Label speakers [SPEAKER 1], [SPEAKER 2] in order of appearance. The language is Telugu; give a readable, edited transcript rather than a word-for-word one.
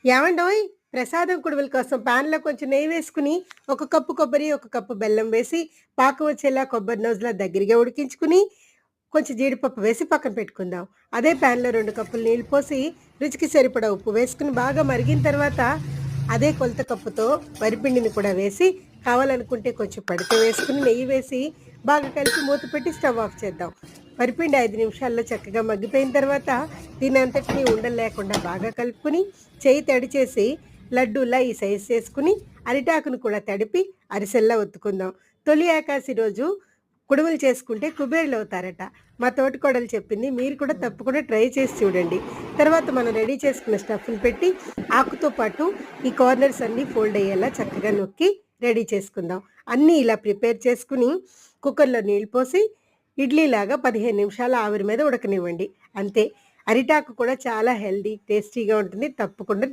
[SPEAKER 1] ఏవండోయ్! ప్రసాదం కుడుముల కోసం పాన్‌లో కొంచెం నెయ్యి వేసుకొని, ఒక కప్పు కొబ్బరి, ఒక కప్పు బెల్లం వేసి, పాకం వచ్చేలా కొబ్బరి నూజులా దగ్గరగా ఉడికించుకొని, కొంచెం జీడిపప్పు వేసి పక్కన పెట్టుకుందాం. అదే పాన్‌లో 2 కప్పులు నీళ్లు పోసి, రుచికి సరిపడా ఉప్పు వేసుకొని బాగా మరిగిన తర్వాత, అదే కొలత కప్పుతో వరిపిండిని కూడా వేసి, కావాలనుకుంటే కొంచెం పడిక వేసుకొని, నెయ్యి వేసి, బాగా కలిపి మూత పెట్టి స్టవ్ ఆఫ్ చేద్దాం. వరిపిండి 5 నిమిషాల్లో చక్కగా మగ్గిపోయిన తర్వాత, దీనంతటిని ఉండలు లేకుండా బాగా కలుపుకొని, చెయ్యి తడి చేసి లడ్డూలా ఈ సైజ్ చేసుకుని, అరిటాకును కూడా తడిపి అరిసెల్లా ఒత్తుకుందాం. తొలి ఏకాదశి రోజు కుడుములు చేసుకుంటే కుబేరులవుతారట. మా తోటికోడలు చెప్పింది. మీరు కూడా తప్పకుండా ట్రై చేసి చూడండి. తర్వాత మనం రెడీ చేసుకున్న స్టఫ్‌ని పెట్టి, ఆకుతో పాటు ఈ కార్నర్స్ అన్నీ ఫోల్డ్ అయ్యేలా చక్కగా నొక్కి రెడీ చేసుకుందాం. అన్నీ ఇలా ప్రిపేర్ చేసుకుని, కుక్కర్‌లో నీళ్లు పోసి, ఇడ్లీలాగా 15 నిమిషాలు ఆవిరి మీద ఉడకనివ్వండి. అంతే. అరిటాకు కూడా చాలా హెల్తీ, టేస్టీగా ఉంటుంది. తప్పకుండా